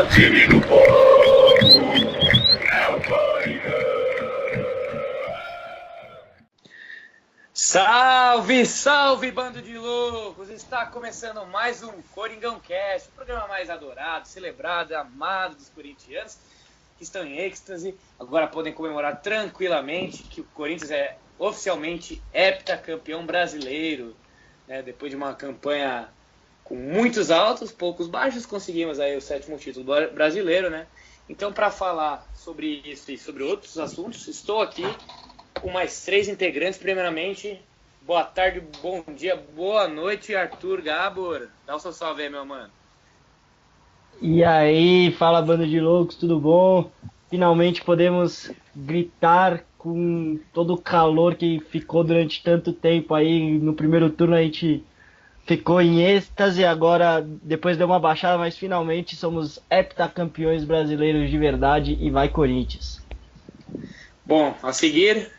Atire no povo. Salve, salve, bando de loucos! Está começando mais um Coringão Cast, o programa mais adorado, celebrado e amado dos corintianos que estão em êxtase. Agora podem comemorar tranquilamente que o Corinthians é oficialmente heptacampeão brasileiro, né? Depois de uma campanha com muitos altos, poucos baixos, conseguimos aí o 7º título brasileiro, né? Então, para falar sobre isso e sobre outros assuntos, estou aqui com mais 3 integrantes. Primeiramente, boa tarde, bom dia, boa noite, Arthur Gabor. Dá o seu salve aí, meu mano. E aí, fala bando de loucos, tudo bom? Finalmente podemos gritar com todo o calor que ficou durante tanto tempo aí. No primeiro turno a gente ficou em êxtase, agora depois deu uma baixada, mas finalmente somos heptacampeões brasileiros de verdade e vai Corinthians. Bom, a seguir,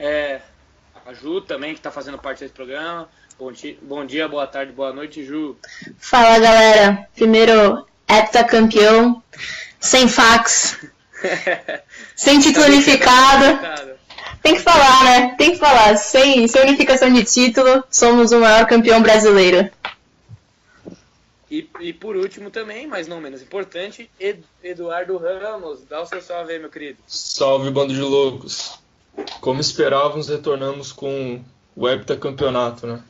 a Ju também, que está fazendo parte desse programa. Bom dia, boa tarde, boa noite, Ju. Fala, galera. Primeiro heptacampeão, sem fax, sem título unificado. Tem que falar, né? Tem que falar. Sem unificação de título, somos o maior campeão brasileiro. E por último também, mas não menos importante, Eduardo Ramos. Dá o seu salve aí, meu querido. Salve, bando de loucos. Como esperávamos, retornamos com o heptacampeonato, né?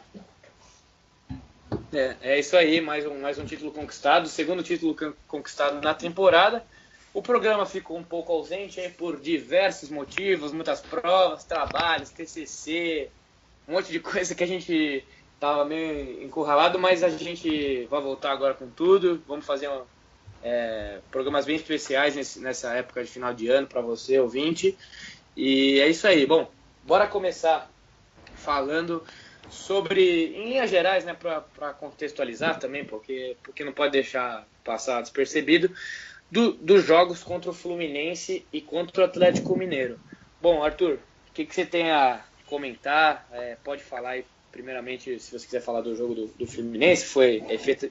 É isso aí, mais um título conquistado, o segundo título conquistado na temporada. O programa ficou um pouco ausente aí por diversos motivos, muitas provas, trabalhos, TCC, um monte de coisa que a gente estava meio encurralado, mas a gente vai voltar agora com tudo. Vamos fazer programas bem especiais nessa época de final de ano para você, ouvinte. E é isso aí. Bom, bora começar falando sobre, em linhas gerais, né, para contextualizar também, porque não pode deixar passar despercebido, dos jogos contra o Fluminense e contra o Atlético Mineiro. Bom, Arthur, o que você tem a comentar? Pode falar aí, primeiramente, se você quiser falar do jogo do Fluminense, foi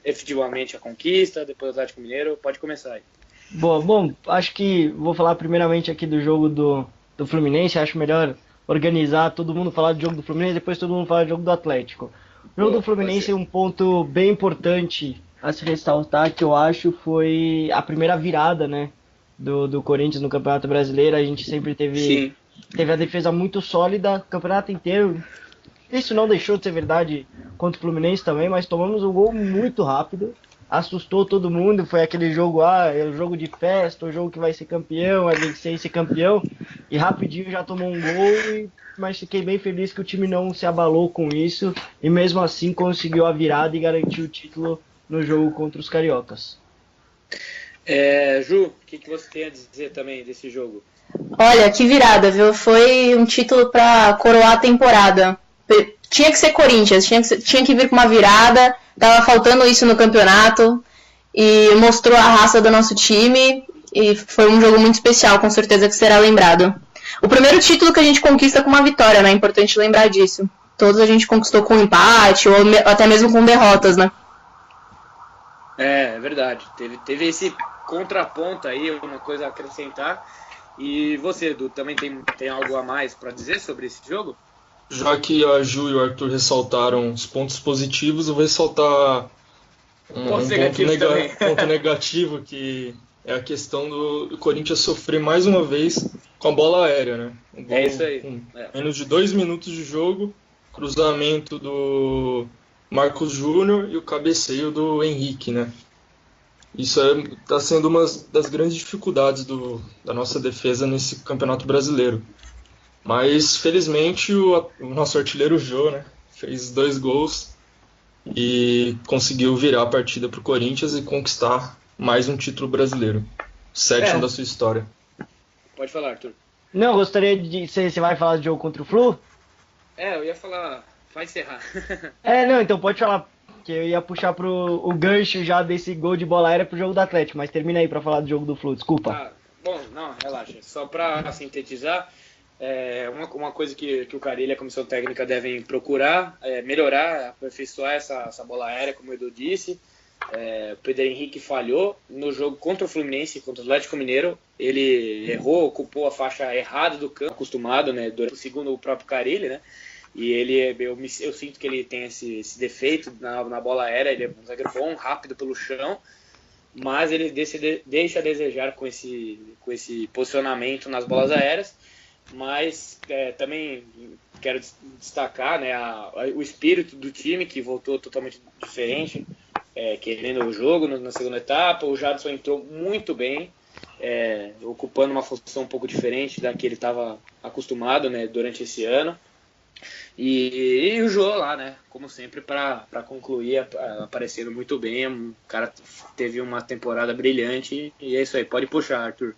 efetivamente a conquista, depois o Atlético Mineiro, pode começar aí. Bom, acho que vou falar primeiramente aqui do jogo do Fluminense. Acho melhor organizar, todo mundo falar do jogo do Fluminense, depois todo mundo falar do jogo do Atlético. O jogo do Fluminense é um ponto bem importante a se ressaltar, que eu acho foi a primeira virada, né, do Corinthians no Campeonato Brasileiro. A gente sempre teve a defesa muito sólida o campeonato inteiro. Isso não deixou de ser verdade contra o Fluminense também, mas tomamos um gol muito rápido, assustou todo mundo. Foi aquele jogo, é o jogo de festa, o jogo que vai ser campeão, é vencer e ser campeão, e rapidinho já tomou um gol, mas fiquei bem feliz que o time não se abalou com isso, e mesmo assim conseguiu a virada e garantiu o título no jogo contra os cariocas. Ju, o que você tem a dizer também desse jogo? Olha, que virada, viu? Foi um título para coroar a temporada. Tinha que ser Corinthians, tinha que vir com uma virada, tava faltando isso no campeonato, e mostrou a raça do nosso time, e foi um jogo muito especial, com certeza que será lembrado. O primeiro título que a gente conquista com uma vitória, né? É importante lembrar disso. Todos a gente conquistou com empate, ou até mesmo com derrotas, né? É verdade, teve esse contraponto aí, uma coisa a acrescentar. E você, Edu, também tem algo a mais para dizer sobre esse jogo? Já que a Ju e o Arthur ressaltaram os pontos positivos, eu vou ressaltar um ponto negativo, que é a questão do Corinthians sofrer mais uma vez com a bola aérea, né? É isso aí. Menos de 2 minutos de jogo, cruzamento do Marcos Júnior e o cabeceio do Henrique, né? Isso está sendo uma das grandes dificuldades da nossa defesa nesse Campeonato Brasileiro. Mas, felizmente, o nosso artilheiro Jô, né, fez 2 gols e conseguiu virar a partida para o Corinthians e conquistar mais um título brasileiro. 7º da sua história. Pode falar, Arthur. Não, gostaria de... Você vai falar do jogo contra o Flu? Eu ia falar... Vai encerrar. Então pode falar, que eu ia puxar o gancho já desse gol de bola aérea pro jogo do Atlético, mas termina aí para falar do jogo do Flu, desculpa. Bom, não, relaxa. Só para sintetizar, uma coisa que o Carille e a comissão técnica devem procurar melhorar, aperfeiçoar essa bola aérea, como o Edu disse. O Pedro Henrique falhou no jogo contra o Fluminense, contra o Atlético Mineiro. Ele errou, ocupou a faixa errada do campo, acostumado, né? Durante o segundo, o próprio Carille, né? E eu sinto que ele tem esse defeito na bola aérea. Ele é um zagueiro bom, rápido pelo chão, mas ele deixa a desejar com esse posicionamento nas bolas aéreas. Mas também quero destacar, né, o espírito do time, que voltou totalmente diferente, querendo o jogo na segunda etapa. O Jadson entrou muito bem, ocupando uma função um pouco diferente da que ele estava acostumado, né, durante esse ano. E o Jô lá, né, como sempre, para concluir, aparecendo muito bem. O cara teve uma temporada brilhante e é isso aí. Pode puxar, Arthur.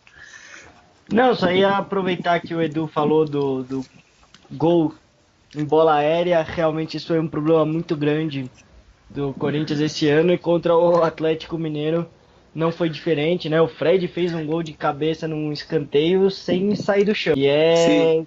Não, só ia aproveitar que o Edu falou do gol em bola aérea. Realmente isso foi um problema muito grande do Corinthians esse ano, e contra o Atlético Mineiro não foi diferente, né? O Fred fez um gol de cabeça num escanteio sem sair do chão. E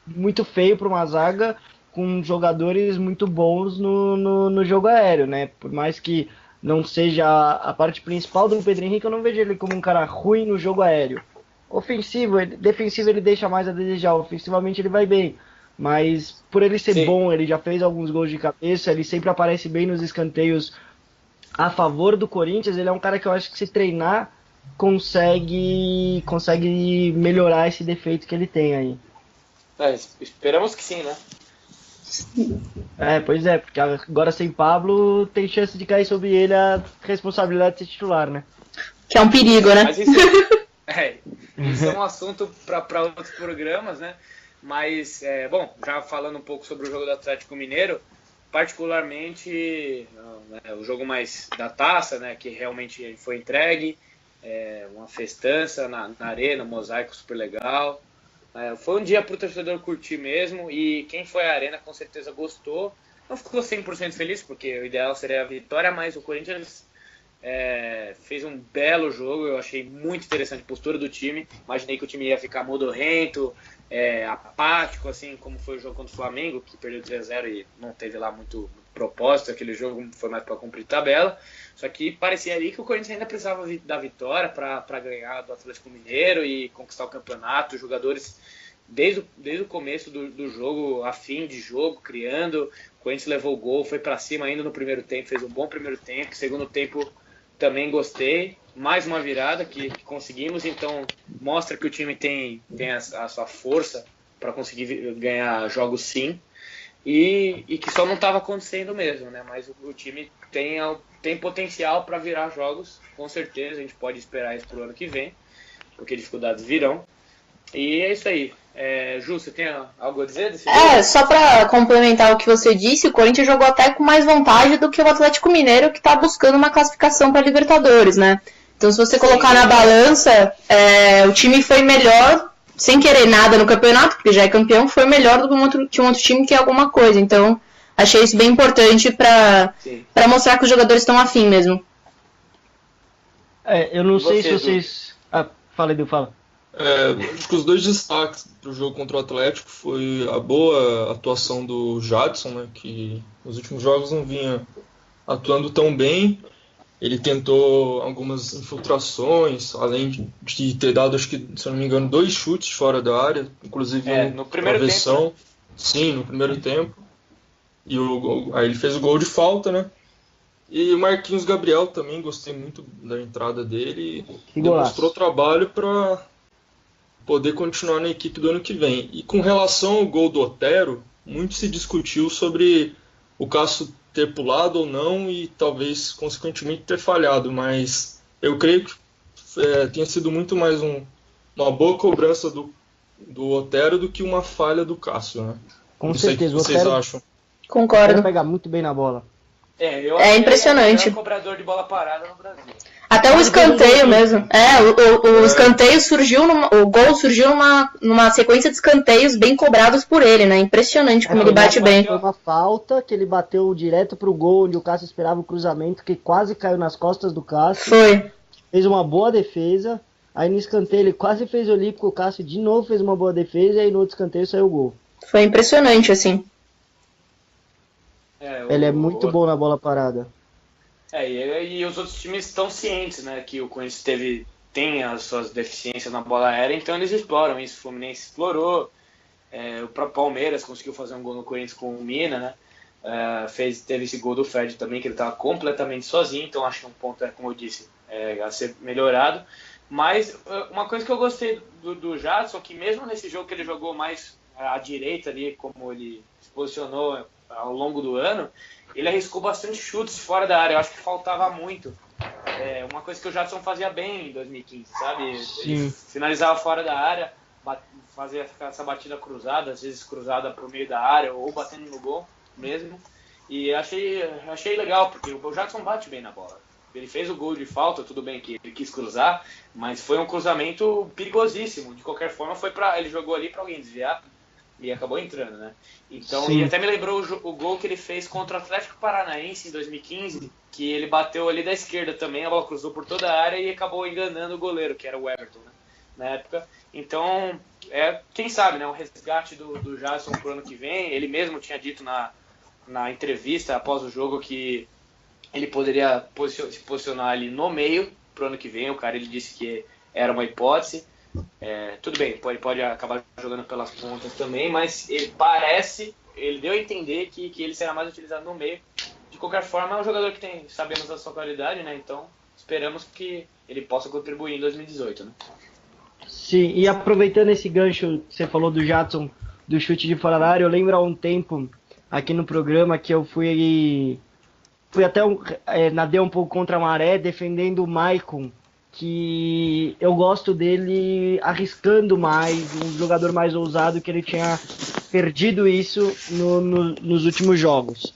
muito feio para uma zaga com jogadores muito bons no jogo aéreo, né? Por mais que não seja a parte principal do Pedro Henrique, eu não vejo ele como um cara ruim no jogo aéreo. Defensivo ele deixa mais a desejar, ofensivamente ele vai bem. Mas por ele ser bom, ele já fez alguns gols de cabeça, ele sempre aparece bem nos escanteios a favor do Corinthians. Ele é um cara que eu acho que, se treinar, consegue melhorar esse defeito que ele tem aí. Esperamos que sim, né? Pois é, porque agora sem Pablo tem chance de cair sobre ele a responsabilidade de ser titular, né? Que é um perigo, né? Mas isso é um assunto para outros programas, né? Mas, bom, já falando um pouco sobre o jogo do Atlético Mineiro, particularmente o jogo mais da taça, né, que realmente foi entregue, uma festança na arena, um mosaico super legal. Foi um dia para o torcedor curtir mesmo, e quem foi à arena com certeza gostou. Não ficou 100% feliz, porque o ideal seria a vitória, mas o Corinthians fez um belo jogo. Eu achei muito interessante a postura do time. Imaginei que o time ia ficar modorrento, apático, assim como foi o jogo contra o Flamengo, que perdeu 3-0 e não teve lá muito propósito. Aquele jogo foi mais para cumprir tabela. Só que parecia ali que o Corinthians ainda precisava da vitória para ganhar do Atlético Mineiro e conquistar o campeonato. Os jogadores, desde o começo do jogo, a fim de jogo, criando. O Corinthians levou o gol, foi para cima ainda no primeiro tempo, fez um bom primeiro tempo. Segundo tempo também gostei. Mais uma virada que conseguimos, então mostra que o time tem a sua força para conseguir ganhar jogos, sim. E que só não estava acontecendo mesmo, né? Mas o time tem potencial para virar jogos, com certeza. A gente pode esperar isso pro ano que vem, porque dificuldades virão. E é isso aí. Ju, você tem algo a dizer desse jogo? Só para complementar o que você disse, o Corinthians jogou até com mais vontade do que o Atlético Mineiro, que está buscando uma classificação para Libertadores, né? Então, se você colocar na balança, o time foi melhor, sem querer nada no campeonato, porque já é campeão, foi melhor do que um outro time que é alguma coisa. Então, achei isso bem importante para mostrar que os jogadores estão afim mesmo. Eu não sei se vocês... Fala, Edu, fala. Acho que os dois destaques para o jogo contra o Atlético foi a boa atuação do Jadson, né, que nos últimos jogos não vinha atuando tão bem. Ele tentou algumas infiltrações, além de ter dado, acho que, se eu não me engano, 2 chutes fora da área, inclusive no primeiro travessão. tempo. Sim, no primeiro tempo. E aí ele fez o gol de falta, né? E o Marquinhos Gabriel também, gostei muito da entrada dele. Demonstrou trabalho para poder continuar na equipe do ano que vem. E com relação ao gol do Otero, muito se discutiu sobre o Cássio ter pulado ou não e talvez, consequentemente, ter falhado. Mas eu creio que tenha sido muito mais uma boa cobrança do Otero do que uma falha do Cássio, né? Com certeza, o vocês Otero acham? Concordo. Ele pega muito bem na bola. Eu acho impressionante. Que é o cobrador de bola parada no Brasil. Até o escanteio mesmo. O escanteio surgiu, o gol surgiu numa sequência de escanteios bem cobrados por ele, né? Impressionante como ele bate bem. Foi uma falta que ele bateu direto pro gol, onde o Cássio esperava o cruzamento, que quase caiu nas costas do Cássio. Foi. Fez uma boa defesa. Aí no escanteio ele quase fez o olímpico, o Cássio de novo fez uma boa defesa, e aí no outro escanteio saiu o gol. Foi impressionante, assim. Ele é muito bom na bola parada. E os outros times estão cientes, né, que o Corinthians tem as suas deficiências na bola aérea, então eles exploram isso. O Fluminense explorou, o próprio Palmeiras conseguiu fazer um gol no Corinthians com o Mina, né? Teve esse gol do Fred também, que ele estava completamente sozinho, então acho que é um ponto, como eu disse, a ser melhorado. Mas uma coisa que eu gostei do Jadson, que mesmo nesse jogo que ele jogou mais à direita ali, como ele se posicionou ao longo do ano, ele arriscou bastante chutes fora da área. Eu acho que faltava muito. Uma coisa que o Jadson fazia bem em 2015, sabe? Sim. Ele finalizava fora da área, fazia essa batida cruzada, às vezes cruzada para o meio da área ou batendo no gol mesmo. E achei legal, porque o Jadson bate bem na bola. Ele fez o gol de falta, tudo bem que ele quis cruzar, mas foi um cruzamento perigosíssimo. De qualquer forma, ele jogou ali para alguém desviar e acabou entrando, né? Então, Sim. e até me lembrou o gol que ele fez contra o Atlético Paranaense em 2015, que ele bateu ali da esquerda também, a bola cruzou por toda a área e acabou enganando o goleiro, que era o Everton, né, na época. Então, quem sabe, né, o resgate do Jadson pro ano que vem. Ele mesmo tinha dito na entrevista após o jogo que ele poderia se posicionar ali no meio pro ano que vem. O cara, ele disse que era uma hipótese. Tudo bem, pode acabar jogando pelas pontas também, mas ele deu a entender que ele será mais utilizado no meio. De qualquer forma, é um jogador que sabemos da sua qualidade, né? Então, esperamos que ele possa contribuir em 2018, né? Sim, e aproveitando esse gancho que você falou do Jadson, do chute de fora da área, eu lembro há um tempo, aqui no programa, que eu fui até nadei um pouco contra a maré, defendendo o Maicon, que eu gosto dele arriscando mais, um jogador mais ousado, que ele tinha perdido isso nos últimos jogos.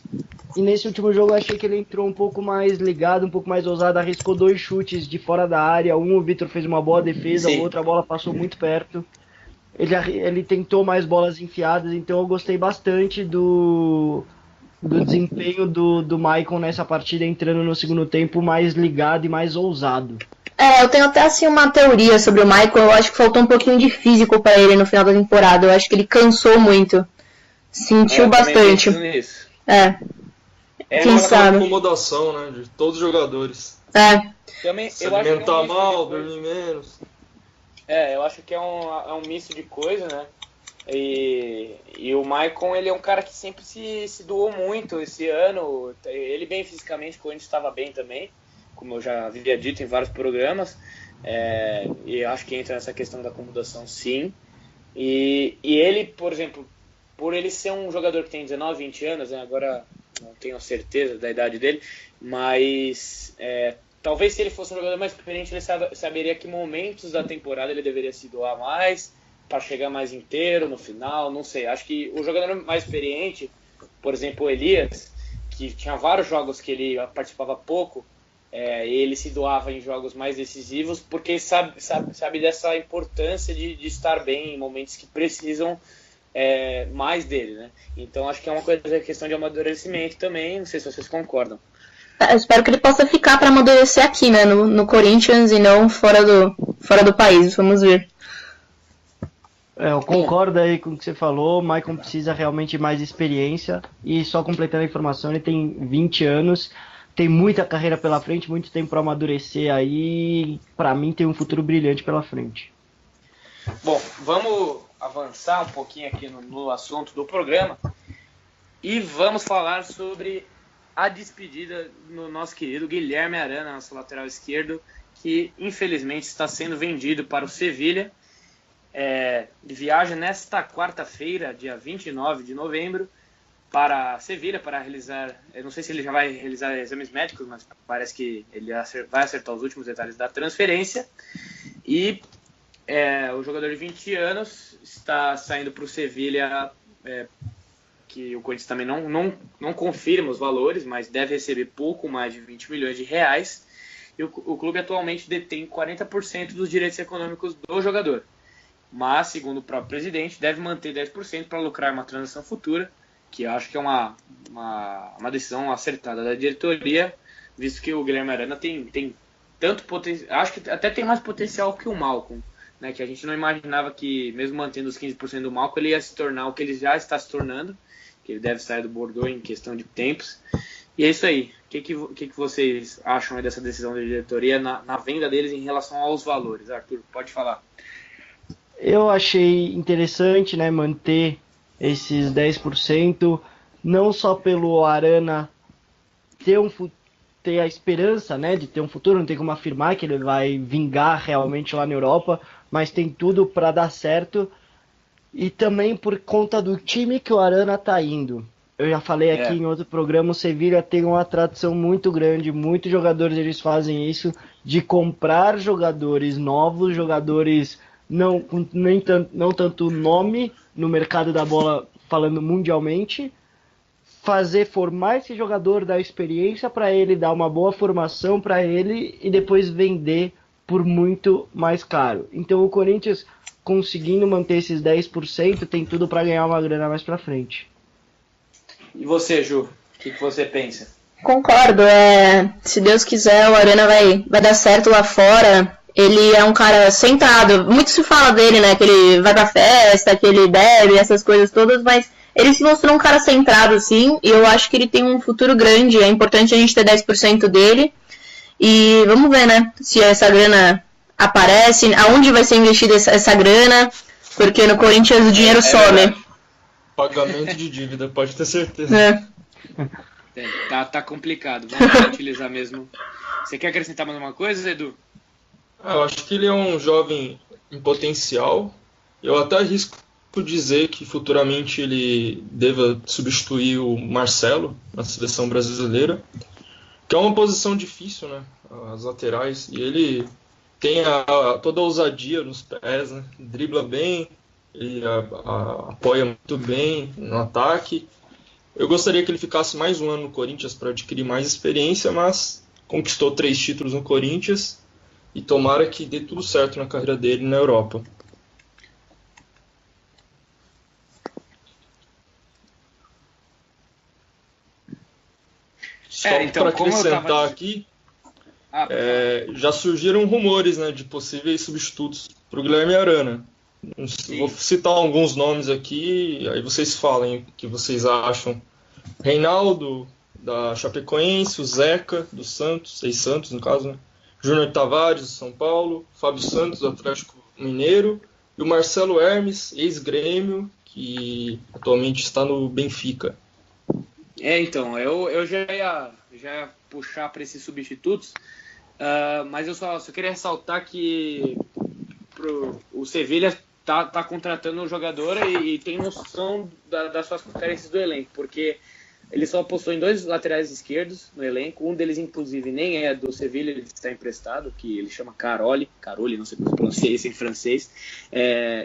E nesse último jogo eu achei que ele entrou um pouco mais ligado, um pouco mais ousado, arriscou 2 chutes de fora da área. O Vitor fez uma boa defesa, Sim. a outra bola passou muito perto. Ele tentou mais bolas enfiadas, então eu gostei bastante do desempenho do Maicon nessa partida, entrando no segundo tempo mais ligado e mais ousado. Eu tenho até assim uma teoria sobre o Maicon. Eu acho que faltou um pouquinho de físico para ele no final da temporada. Eu acho que ele cansou muito. Sentiu bastante. Quem sabe? Acomodação, né, de todos os jogadores. Também, Se eu acho que alimentar um misto mal, de coisa. dormir menos. Eu acho que é um misto de coisa, né? E o Maicon, ele é um cara que sempre se doou muito esse ano. Ele bem fisicamente, quando a gente estava bem também, como eu já havia dito em vários programas. E acho que entra nessa questão da acomodação, sim. E ele, por exemplo, por ele ser um jogador que tem 19, 20 anos, né? Agora não tenho certeza da idade dele, mas talvez se ele fosse um jogador mais experiente, ele saberia que momentos da temporada ele deveria se doar mais para chegar mais inteiro no final, não sei. Acho que o jogador mais experiente, por exemplo, o Elias, que tinha vários jogos que ele participava pouco, ele se doava em jogos mais decisivos, porque sabe dessa importância de estar bem em momentos que precisam mais dele, né? Então acho que é uma questão de amadurecimento também. Não sei se vocês concordam. Eu espero que ele possa ficar para amadurecer aqui, né, no Corinthians, e não fora do país. Vamos ver. Eu concordo aí com o que você falou. O Maicon precisa realmente de mais experiência. E só completando a informação, ele tem 20 anos, tem muita carreira pela frente, muito tempo para amadurecer aí. Para mim tem um futuro brilhante pela frente. Bom, vamos avançar um pouquinho aqui no assunto do programa e vamos falar sobre a despedida do nosso querido Guilherme Arana, nosso lateral esquerdo, que infelizmente está sendo vendido para o Sevilha. Viaja nesta quarta-feira, dia 29 de novembro, para Sevilha para realizar, eu não sei se ele já vai realizar exames médicos, mas parece que ele vai acertar os últimos detalhes da transferência. E o jogador de 20 anos está saindo para o Sevilha, que o Corinthians também não confirma os valores, mas deve receber pouco mais de 20 milhões de reais. E o clube atualmente detém 40% dos direitos econômicos do jogador. Mas, segundo o próprio presidente, deve manter 10% para lucrar uma transação futura, que eu acho que é uma decisão acertada da diretoria, visto que o Guilherme Arana tem tanto potencial, acho que até tem mais potencial que o Malcom, né, que a gente não imaginava que, mesmo mantendo os 15% do Malcom, ele ia se tornar o que ele já está se tornando, que ele deve sair do Bordeaux em questão de tempos. E é isso aí. O que vocês acham aí dessa decisão da diretoria na venda deles em relação aos valores? Arthur, pode falar. Eu achei interessante, né, manter esses 10%, não só pelo Arana ter a esperança, né, de ter um futuro, não tem como afirmar que ele vai vingar realmente lá na Europa, mas tem tudo para dar certo, e também por conta do time que o Arana tá indo. Eu já falei aqui em outro programa, o Sevilla tem uma tradição muito grande, muitos jogadores eles fazem isso, de comprar jogadores novos, jogadores não tanto nome no mercado da bola, falando mundialmente, formar esse jogador, dar experiência para ele, dar uma boa formação para ele e depois vender por muito mais caro. Então o Corinthians, conseguindo manter esses 10%, tem tudo para ganhar uma grana mais para frente. E você, Ju? O que você pensa? Concordo. Se Deus quiser, o Arana vai dar certo lá fora. Ele é um cara centrado. Muito se fala dele, né? Que ele vai pra festa, que ele bebe, essas coisas todas, mas ele se mostrou um cara centrado, sim, e eu acho que ele tem um futuro grande. É importante a gente ter 10% dele. E vamos ver, né? Se essa grana aparece, aonde vai ser investida essa grana, porque no Corinthians o dinheiro some. Pagamento de dívida, pode ter certeza. Tá complicado. Vamos utilizar mesmo. Você quer acrescentar mais uma coisa, Edu? Eu acho que ele é um jovem em potencial. Eu até arrisco dizer que futuramente ele deva substituir o Marcelo na seleção brasileira, que é uma posição difícil, né? As laterais. E ele tem toda a ousadia nos pés, né? Dribla bem. Ele apoia muito bem no ataque. Eu gostaria que ele ficasse mais um ano no Corinthians para adquirir mais experiência, mas conquistou 3 títulos no Corinthians e tomara que dê tudo certo na carreira dele na Europa. Só então, para acrescentar aqui, já surgiram rumores, né, de possíveis substitutos para o Guilherme Arana. Vou citar alguns nomes aqui, aí vocês falem o que vocês acham. Reinaldo, da Chapecoense, o Zeca, do Santos, ex-Santos no caso, né? Júnior Tavares, do São Paulo, Fábio Santos, do Atlético Mineiro, e o Marcelo Hermes, ex-Grêmio, que atualmente está no Benfica. Então, eu já ia puxar para esses substitutos, mas eu só queria ressaltar que o Sevilla tá contratando um jogador e tem noção das suas carências do elenco, porque ele só apostou em 2 laterais esquerdos no elenco, um deles inclusive nem é do Sevilla, ele está emprestado, que ele chama Caroli, não sei como pronunciar isso em francês,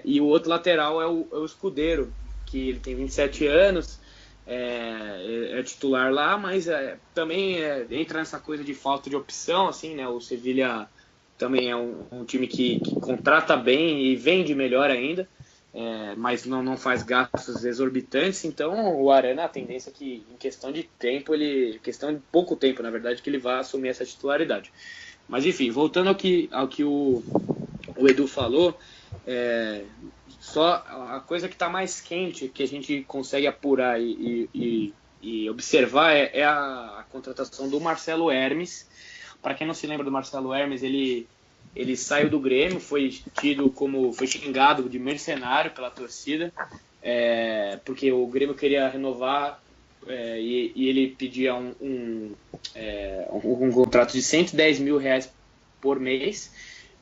e o outro lateral é o Escudeiro, que ele tem 27 anos, é titular lá, mas também entra nessa coisa de falta de opção, assim, né? O Sevilla também é um time que contrata bem e vende melhor ainda, mas não faz gastos exorbitantes. Então o Arana, a tendência é que em questão de pouco tempo, na verdade, que ele vai assumir essa titularidade. Mas enfim, voltando ao que o Edu falou, só a coisa que está mais quente, que a gente consegue apurar e observar é a contratação do Marcelo Hermes. Para quem não se lembra do Marcelo Hermes, ele saiu do Grêmio, foi xingado de mercenário pela torcida, porque o Grêmio queria renovar e ele pedia um contrato de R$110 mil por mês,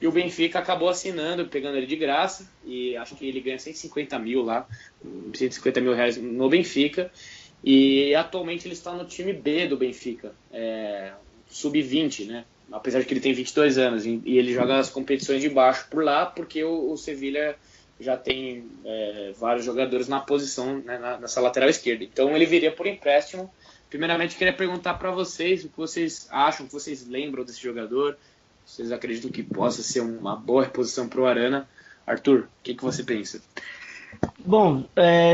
e o Benfica acabou assinando, pegando ele de graça, e acho que ele ganha 150 mil lá, 150 mil reais no Benfica, e atualmente ele está no time B do Benfica, sub-20, né? Apesar de que ele tem 22 anos, e ele joga as competições de baixo por lá, porque o Sevilla já tem vários jogadores na posição, né, nessa lateral esquerda. Então ele viria por empréstimo. Primeiramente, queria perguntar para vocês o que vocês acham, o que vocês lembram desse jogador. Vocês acreditam que possa ser uma boa reposição para o Arana? Arthur, o que você pensa? Bom,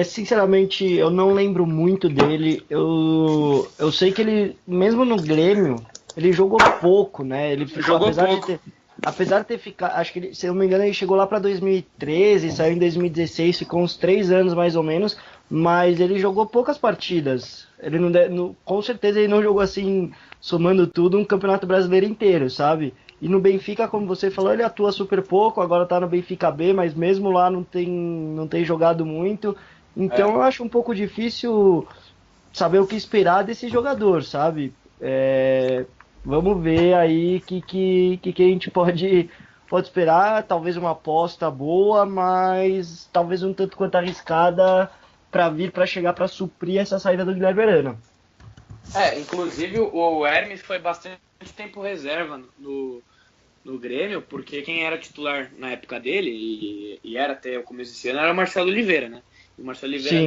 sinceramente, eu não lembro muito dele. Eu sei que ele, mesmo no Grêmio, ele jogou pouco, né? Ele ficou, apesar de ter ficado, acho que, se eu não me engano, ele chegou lá para 2013, saiu em 2016, ficou uns 3 anos mais ou menos, mas ele jogou poucas partidas. Ele com certeza ele não jogou assim, somando tudo, um campeonato brasileiro inteiro, sabe? E no Benfica, como você falou, ele atua super pouco, agora tá no Benfica B, mas mesmo lá não tem jogado muito. Então eu acho um pouco difícil saber o que esperar desse jogador, sabe? Vamos ver aí o que a gente pode esperar. Talvez uma aposta boa, mas talvez um tanto quanto arriscada para chegar para suprir essa saída do Guilherme Arana. Inclusive o Hermes foi bastante tempo reserva no Grêmio, porque quem era titular na época dele, e era até o começo desse ano, era o Marcelo Oliveira, né? E o Marcelo Oliveira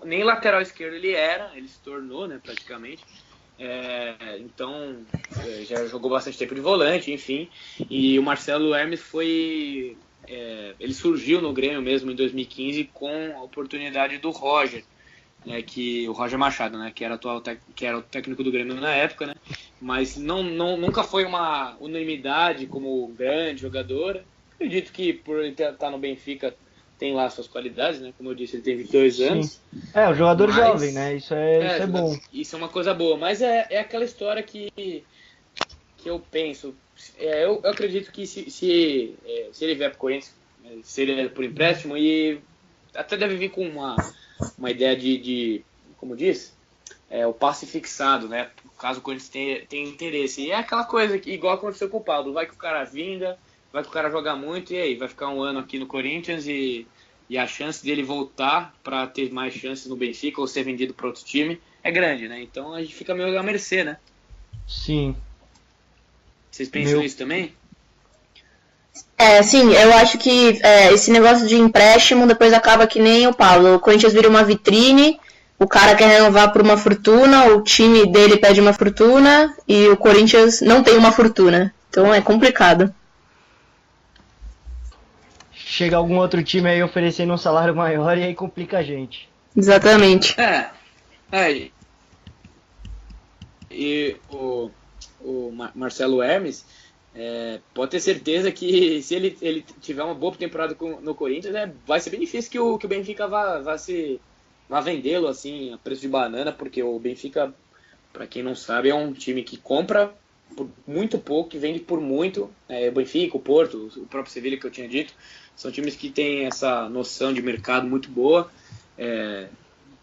nem lateral esquerdo ele se tornou, né, praticamente. Então, já jogou bastante tempo de volante, enfim. E o Marcelo Hermes ele surgiu no Grêmio mesmo em 2015 com a oportunidade do Roger, né, o Roger Machado, né, que era o técnico do Grêmio na época, né, mas nunca foi uma unanimidade como grande jogador. Acredito que por ele estar no Benfica tem lá suas qualidades, né, como eu disse, ele tem 22 anos. O jogador jovem, né, isso é bom. Isso é uma coisa boa, mas é aquela história que eu penso, eu acredito que se ele vier para o Corinthians, seria por empréstimo, e até deve vir com uma ideia de como diz, o passe fixado, né? Caso o Corinthians tenha interesse. E é aquela coisa que, igual aconteceu com o Pablo, vai que o cara vinga, vai que o cara joga muito, e aí vai ficar um ano aqui no Corinthians e a chance dele voltar para ter mais chances no Benfica ou ser vendido para outro time é grande, né? Então a gente fica meio à mercê, né? Sim. Vocês pensam isso também? Sim, eu acho que esse negócio de empréstimo depois acaba que nem o Pablo. O Corinthians vira uma vitrine, o cara quer renovar por uma fortuna, o time dele pede uma fortuna e o Corinthians não tem uma fortuna. Então é complicado. Chega algum outro time aí oferecendo um salário maior e aí complica a gente. Exatamente. E o Marcelo Hermes, pode ter certeza que se ele tiver uma boa temporada no Corinthians, vai ser bem difícil que o Benfica vá vendê-lo assim a preço de banana, porque o Benfica, para quem não sabe, é um time que compra por muito pouco, que vende por muito. O Benfica, o Porto, o próprio Sevilha que eu tinha dito, são times que têm essa noção de mercado muito boa.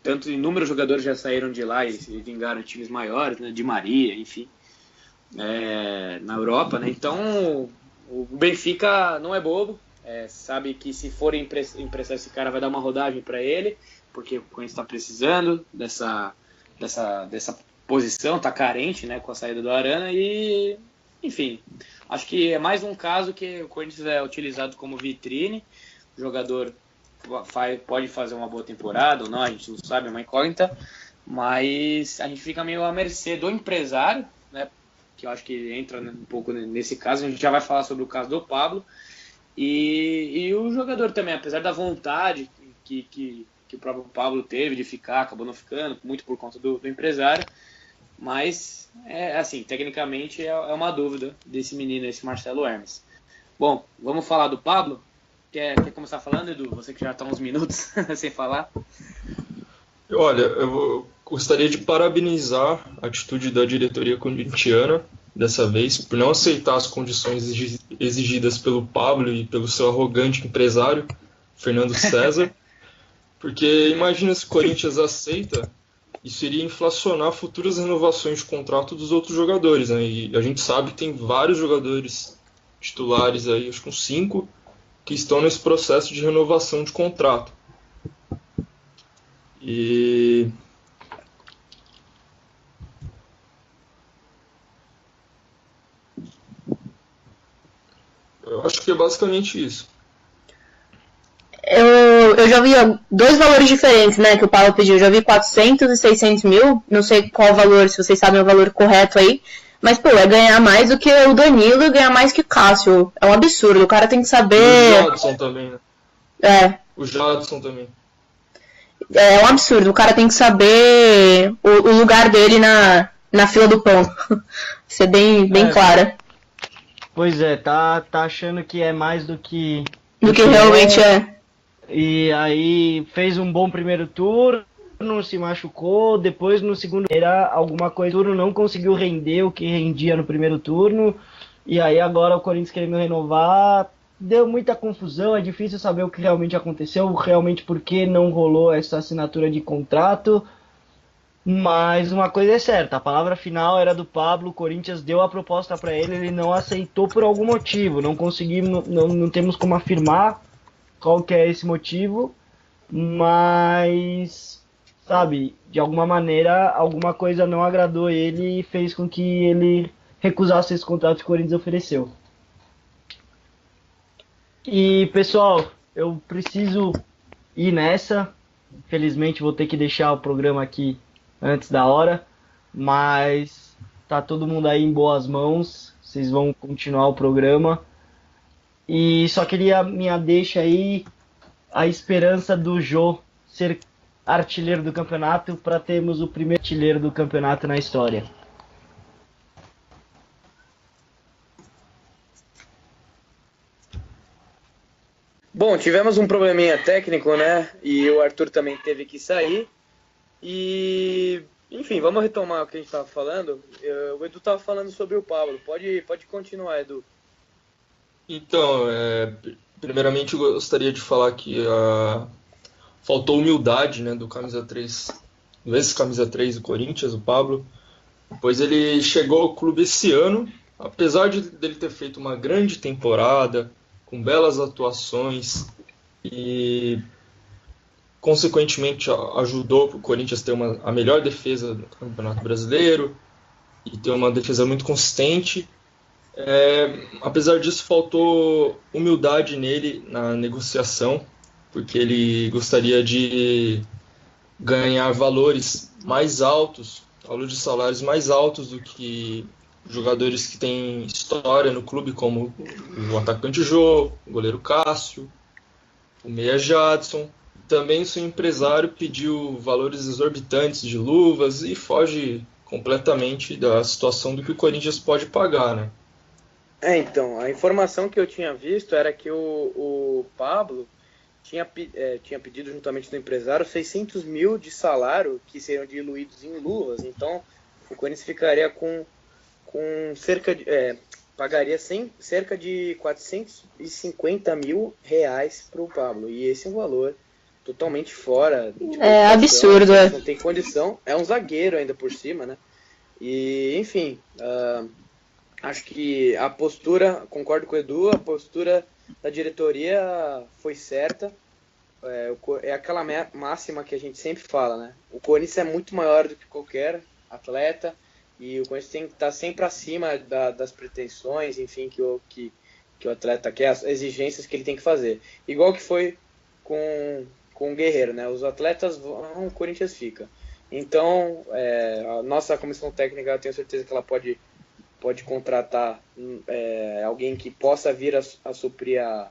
Tanto inúmeros jogadores já saíram de lá e vingaram em times maiores, né, Di Maria, enfim, na Europa, né? Então o Benfica não é bobo, sabe que se for emprestar esse cara vai dar uma rodagem para ele, porque o Corinthians está precisando dessa posição, está carente, né, com a saída do Arana e, enfim, acho que é mais um caso que o Corinthians é utilizado como vitrine. O jogador pode fazer uma boa temporada ou não, a gente não sabe, é uma incógnita, mas a gente fica meio à mercê do empresário, né, que eu acho que entra um pouco nesse caso. A gente já vai falar sobre o caso do Pablo e o jogador também, apesar da vontade que o próprio Pablo teve de ficar, acabou não ficando, muito por conta do empresário, mas assim, tecnicamente é uma dúvida desse menino, esse Marcelo Hermes. Bom, vamos falar do Pablo. Quer começar falando, Edu? Você que já está uns minutos sem falar. Olha, eu gostaria de parabenizar a atitude da diretoria corintiana dessa vez, por não aceitar as condições exigidas pelo Pablo e pelo seu arrogante empresário, Fernando César, porque imagina se o Corinthians aceita, isso iria inflacionar futuras renovações de contrato dos outros jogadores, né? E a gente sabe que tem vários jogadores titulares aí, acho que uns 5, que estão nesse processo de renovação de contrato. E eu acho que é basicamente isso. Eu já vi 2 valores diferentes, né, que o Paulo pediu. Eu já vi 400 e 600 mil, não sei qual o valor, se vocês sabem o valor correto aí. Mas, pô, é ganhar mais do que o Danilo e ganhar mais que o Cássio. É um absurdo, o cara tem que saber... O Jadson também, né? O Jadson também. É um absurdo, o cara tem que saber o lugar dele na fila do pão. Ser bem clara. Pois tá achando que é mais do que... Do que realmente é. E aí fez um bom primeiro turno, se machucou, depois no segundo era alguma coisa, não conseguiu render o que rendia no primeiro turno, e aí agora o Corinthians querendo renovar, deu muita confusão, é difícil saber o que realmente aconteceu, realmente por que não rolou essa assinatura de contrato, mas uma coisa é certa, a palavra final era do Pablo, o Corinthians deu a proposta para ele não aceitou por algum motivo, não conseguimos, não temos como afirmar qual que é esse motivo, mas, sabe, de alguma maneira, alguma coisa não agradou ele e fez com que ele recusasse esse contrato que o Corinthians ofereceu. E, pessoal, eu preciso ir nessa. Infelizmente, vou ter que deixar o programa aqui antes da hora, mas tá todo mundo aí em boas mãos. Vocês vão continuar o programa. E só queria minha deixa aí, a esperança do Jô ser artilheiro do campeonato para termos o primeiro artilheiro do campeonato na história. Bom, tivemos um probleminha técnico, né? E o Arthur também teve que sair. E, enfim, vamos retomar o que a gente estava falando. O Edu estava falando sobre o Pablo. Pode continuar, Edu. Então, primeiramente eu gostaria de falar que faltou humildade, né, do camisa 3, do ex-camisa 3 do Corinthians, o Pablo, pois ele chegou ao clube esse ano, apesar dele ter feito uma grande temporada, com belas atuações e, consequentemente, ajudou o Corinthians a ter a melhor defesa do Campeonato Brasileiro e ter uma defesa muito consistente. Apesar disso, faltou humildade nele na negociação, porque ele gostaria de ganhar valores mais altos, valores de salários mais altos do que jogadores que têm história no clube, como o atacante Jô, o goleiro Cássio, o meia Jadson. Também o seu empresário pediu valores exorbitantes de luvas e foge completamente da situação do que o Corinthians pode pagar, né? Então, a informação que eu tinha visto era que o Pablo tinha pedido juntamente do empresário 600 mil de salário que seriam diluídos em luvas. Então, o Corinthians ficaria com cerca de... pagaria cerca de 450 mil reais para o Pablo. E esse é um valor totalmente fora. É absurdo, não tem condição. É um zagueiro ainda por cima, né? E, enfim... acho que a postura, concordo com o Edu, a postura da diretoria foi certa. É aquela máxima que a gente sempre fala, né? O Corinthians é muito maior do que qualquer atleta e o Corinthians tem que estar sempre acima das pretensões, enfim, que o atleta quer, as exigências que ele tem que fazer. Igual que foi com o Guerreiro, né? Os atletas vão, o Corinthians fica. Então, a nossa comissão técnica, eu tenho certeza que ela pode contratar alguém que possa vir a suprir a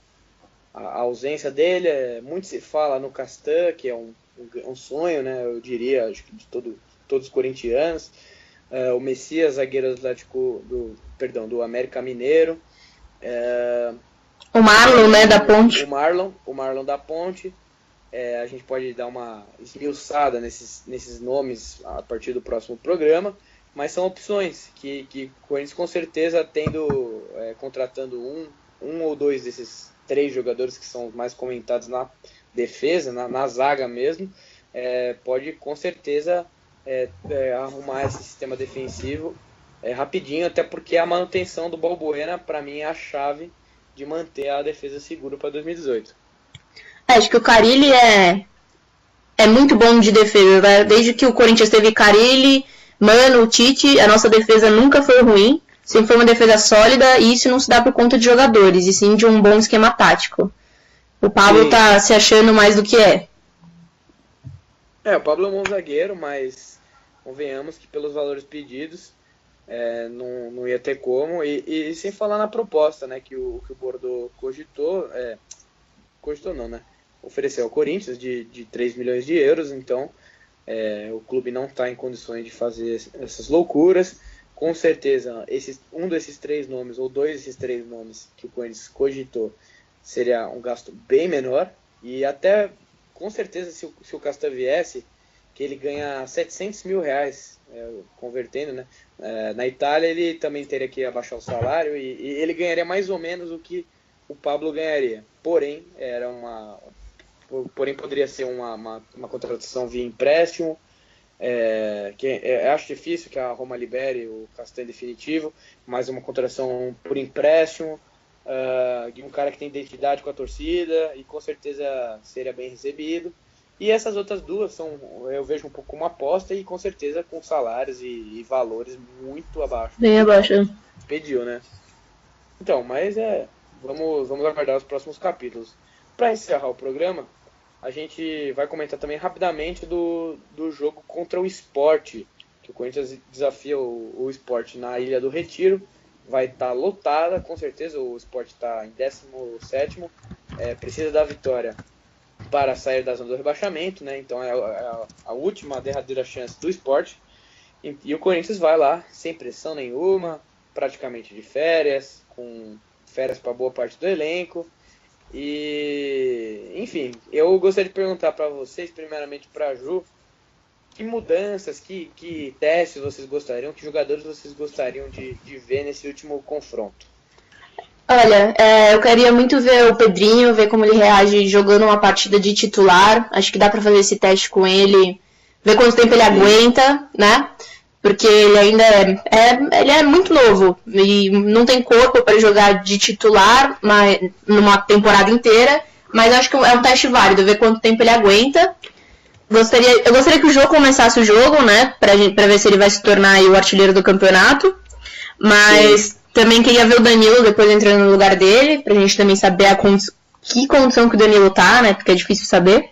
ausência dele. Muito se fala no Castan, que é um sonho, né, eu diria, acho que de todos os corintianos. O Messias, zagueiro do América Mineiro. O Marlon, né, da Ponte. O Marlon da Ponte. A gente pode dar uma esmiuçada nesses nomes a partir do próximo programa. Mas são opções que o Corinthians com certeza contratando um ou dois desses 3 jogadores que são os mais comentados na defesa, na zaga mesmo, pode com certeza arrumar esse sistema defensivo rapidinho, até porque a manutenção do Balbuena, para mim, é a chave de manter a defesa segura para 2018. Acho que o Carille é muito bom de defesa, né? Desde que o Corinthians teve Carille, Mano, Tite, a nossa defesa nunca foi ruim, sempre foi uma defesa sólida, e isso não se dá por conta de jogadores, e sim de um bom esquema tático. O Pablo tá se achando mais do que é. O Pablo é um bom zagueiro, mas convenhamos que pelos valores pedidos não ia ter como, e sem falar na proposta, né, que o Bordeaux cogitou não, né, ofereceu ao Corinthians de 3 milhões de euros, então o clube não está em condições de fazer essas loucuras. Com certeza, um desses 3 nomes, ou 2 desses 3 nomes que o Corinthians cogitou, seria um gasto bem menor, E até, com certeza, se o Castan viesse, que ele ganha 700 mil reais, convertendo, né? Na Itália ele também teria que abaixar o salário e ele ganharia mais ou menos o que o Pablo ganharia. Porém, poderia ser uma contratação via empréstimo, acho difícil que a Roma libere o Castan definitivo, mas uma contratação por empréstimo, de um cara que tem identidade com a torcida e com certeza seria bem recebido. E essas outras duas eu vejo um pouco como aposta e com certeza com salários e valores muito abaixo. Bem abaixo. Pediu, né? Então, mas vamos aguardar os próximos capítulos. Para encerrar o programa, a gente vai comentar também rapidamente do jogo contra o Sport, que o Corinthians desafia o Sport na Ilha do Retiro. Vai estar lotada, com certeza, o Sport está em 17º, precisa da vitória para sair da zona do rebaixamento, né? Então é a última, a derradeira chance do Sport. E o Corinthians vai lá, sem pressão nenhuma, praticamente de férias, com férias para boa parte do elenco. E, enfim, eu gostaria de perguntar para vocês, primeiramente para a Ju, que mudanças, que testes vocês gostariam, que jogadores vocês gostariam de ver nesse último confronto? Olha, eu queria muito ver o Pedrinho, ver como ele reage jogando uma partida de titular. Acho que dá pra fazer esse teste com ele, ver quanto tempo ele aguenta, né? Porque ele ainda ele é muito novo e não tem corpo para jogar de titular numa temporada inteira. Mas acho que é um teste válido, ver quanto tempo ele aguenta. Eu gostaria que o jogo começasse o jogo, né? Pra ver se ele vai se tornar aí o artilheiro do campeonato. Mas também queria ver o Danilo depois entrando no lugar dele, pra gente também saber que condição que o Danilo tá, né? Porque é difícil saber.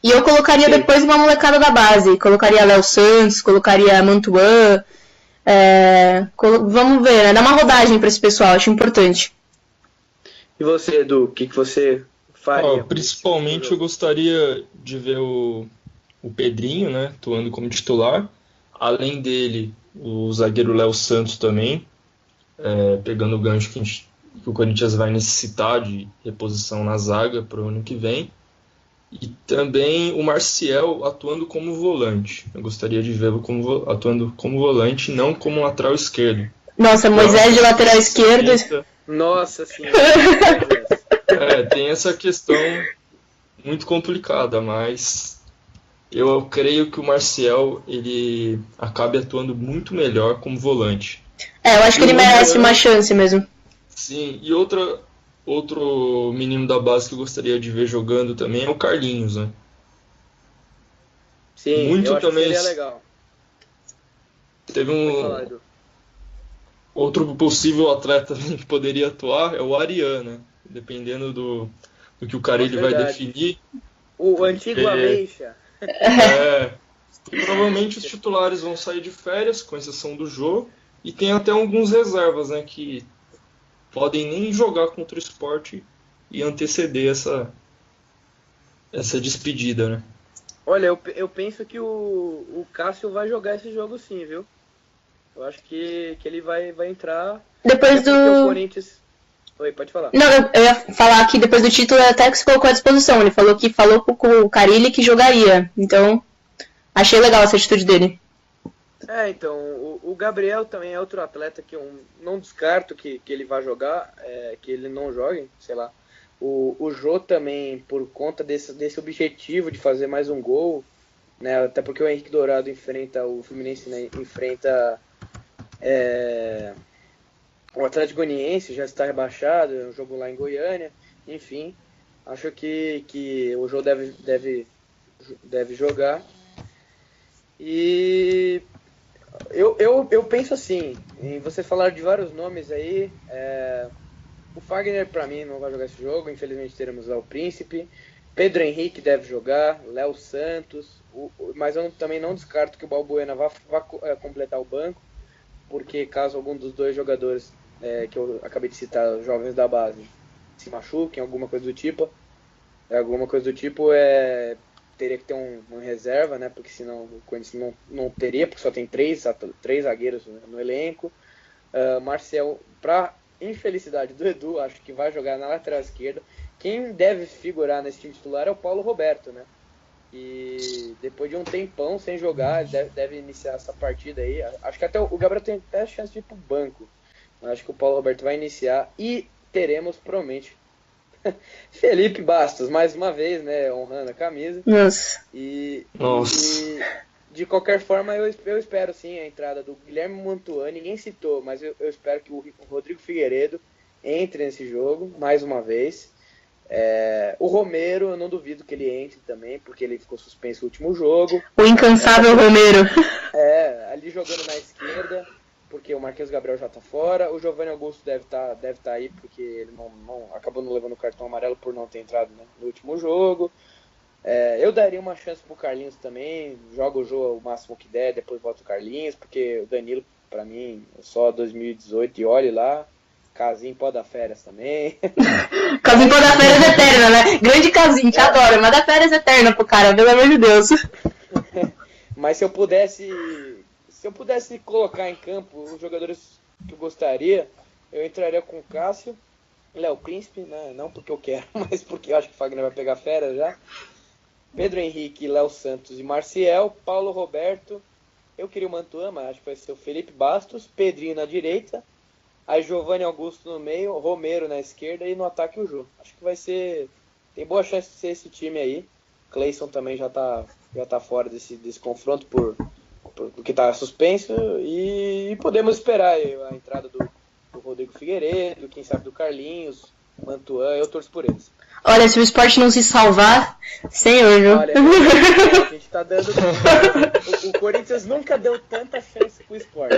E eu colocaria depois uma molecada da base. Colocaria Léo Santos, colocaria Mantuan. Vamos ver, né? Dá uma rodagem pra esse pessoal, acho importante. E você, Edu, o que você faria? Principalmente eu gostaria de ver o Pedrinho, né? Atuando como titular. Além dele, o zagueiro Léo Santos também. Pegando o gancho que o Corinthians vai necessitar de reposição na zaga para o ano que vem. E também o Marcial atuando como volante. Eu gostaria de vê-lo atuando como volante, não como lateral esquerdo. Nossa, Moisés de lateral esquerdo. Nossa senhora. Tem essa questão muito complicada, mas eu creio que o Marcial ele acabe atuando muito melhor como volante. Eu acho que ele merece uma chance mesmo. Sim, e outro menino da base que eu gostaria de ver jogando também é o Carlinhos, né? Sim, muito eu acho também que seria legal. Teve outro possível atleta que poderia atuar é o Arian, né? Dependendo do que o Carille vai definir. O antigo Ameixa. Provavelmente os titulares vão sair de férias, com exceção do Jô, e tem até alguns reservas, né, que podem nem jogar contra o Sport e anteceder essa despedida, né? Olha, eu penso que o Cássio vai jogar esse jogo sim, viu? Eu acho que ele vai entrar. Depois do Corinthians... Oi, pode falar. Não, eu ia falar que depois do título até que se colocou à disposição. Ele falou com o Carille que jogaria. Então, achei legal essa atitude dele. Então, o Gabriel também é outro atleta que eu não descarto que ele vai jogar, que ele não jogue, sei lá. O Jô também, por conta desse objetivo de fazer mais um gol, né, até porque o Henrique Dourado o Fluminense, né, enfrenta o Atlético Goianiense, já está rebaixado, é um jogo lá em Goiânia, enfim, acho que o Jô deve jogar. E eu penso assim, em você falar de vários nomes aí, o Fagner para mim não vai jogar esse jogo, infelizmente teremos lá o Príncipe, Pedro Henrique deve jogar, Léo Santos, mas eu também não descarto que o Balbuena vá completar o banco, porque caso algum dos dois jogadores que eu acabei de citar, jovens da base, se machuquem, alguma coisa do tipo, teria que ter um reserva, né? Porque senão o Corinthians não teria, porque só tem três zagueiros no elenco. Marcel, para infelicidade do Edu, acho que vai jogar na lateral esquerda, quem deve figurar nesse time titular é o Paulo Roberto, né? E depois de um tempão sem jogar, deve iniciar essa partida aí. Acho que até o Gabriel tem até a chance de ir pro banco. Mas acho que o Paulo Roberto vai iniciar e teremos, provavelmente, Felipe Bastos, mais uma vez, né? Honrando a camisa. Nossa. E de qualquer forma, eu espero sim a entrada do Guilherme Mantuan. Ninguém citou, mas eu espero que o Rodrigo Figueiredo entre nesse jogo, mais uma vez. O Romero, eu não duvido que ele entre também, porque ele ficou suspenso no último jogo. O incansável Romero. Ali jogando na esquerda, porque o Marquinhos Gabriel já tá fora. O Giovanni Augusto deve tá aí, porque ele acabou não levando o cartão amarelo por não ter entrado, né, no último jogo. Eu daria uma chance pro Carlinhos também, joga o jogo o máximo que der, depois volta o Carlinhos, porque o Danilo, pra mim, é só 2018 e olhe lá. Casinho pode dar férias também. Casinho pode dar férias eterna, né? Grande Casinho, te adoro, mas dá férias eterna pro cara, pelo amor de Deus. Mas se eu pudesse colocar em campo os jogadores que eu gostaria, eu entraria com o Cássio, Léo Príncipe, né? Não porque eu quero, mas porque eu acho que o Fagner vai pegar férias já. Pedro Henrique, Léo Santos e Marcial, Paulo Roberto, eu queria o Mantuan, mas acho que vai ser o Felipe Bastos, Pedrinho na direita, aí Giovanni Augusto no meio, Romero na esquerda e no ataque o Jô. Acho que vai ser, tem boa chance de ser esse time aí. Cleison também já tá fora desse confronto porque tá suspenso e podemos esperar a entrada do Rodrigo Figueiredo, quem sabe do Carlinhos, Mantuan, eu torço por eles. Olha, se o Sport não se salvar, senhor, viu? Olha, a gente tá dando... O Corinthians nunca deu tanta chance pro Sport.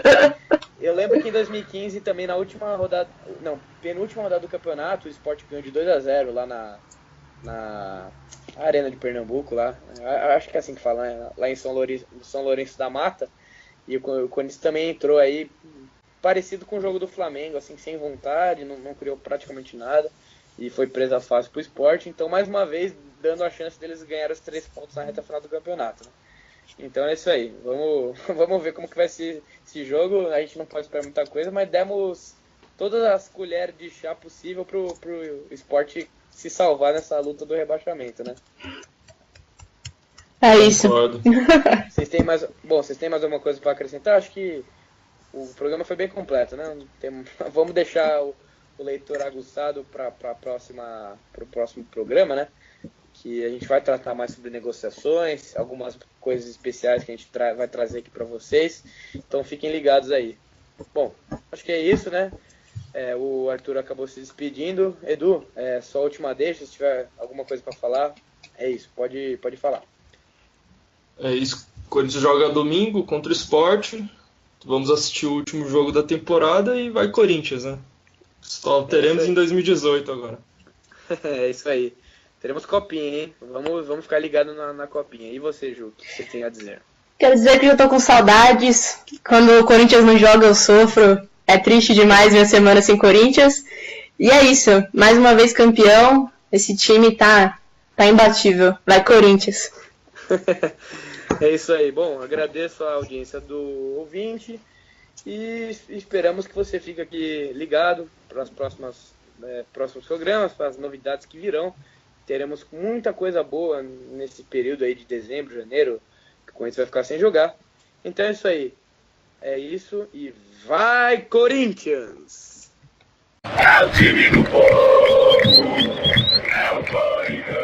Eu lembro que em 2015, também na última rodada... Não, penúltima rodada do campeonato, o Sport ganhou de 2-0 lá na Arena de Pernambuco, lá. Acho que é assim que fala, né? Lá em São Lourenço da Mata. E o Corinthians também entrou aí, parecido com o jogo do Flamengo, assim, sem vontade, não criou praticamente nada. E foi presa fácil pro Sport, então mais uma vez dando a chance deles ganhar os 3 pontos na reta final do campeonato, né? Então é isso aí, vamos ver como que vai ser esse jogo. A gente não pode esperar muita coisa, mas demos todas as colheres de chá possível pro Sport se salvar nessa luta do rebaixamento, né? É isso. Vocês têm mais alguma coisa para acrescentar? Acho que o programa foi bem completo, né? Vamos deixar o leitor aguçado para o próximo programa, né? Que a gente vai tratar mais sobre negociações, algumas coisas especiais que a gente vai trazer aqui para vocês. Então fiquem ligados aí. Bom, acho que é isso, né? O Arthur acabou se despedindo. Edu, só a última deixa, se tiver alguma coisa para falar, é isso, pode falar. É isso, o Corinthians joga domingo contra o Sport. Vamos assistir o último jogo da temporada e vai Corinthians, né? Só teremos em 2018 agora. É isso aí. Teremos copinha, hein? Vamos ficar ligados na copinha. E você, Ju, o que você tem a dizer? Quero dizer que eu tô com saudades. Quando o Corinthians não joga, eu sofro. É triste demais minha semana sem Corinthians. E é isso. Mais uma vez campeão. Esse time tá imbatível. Vai Corinthians. É isso aí. Bom, agradeço a audiência do ouvinte. E esperamos que você fique aqui ligado para os próximos programas, para as novidades que virão. Teremos muita coisa boa nesse período aí de dezembro, janeiro, que o Corinthians vai ficar sem jogar. Então é isso aí. É isso e vai Corinthians! É o time do povo! É o Corinthians!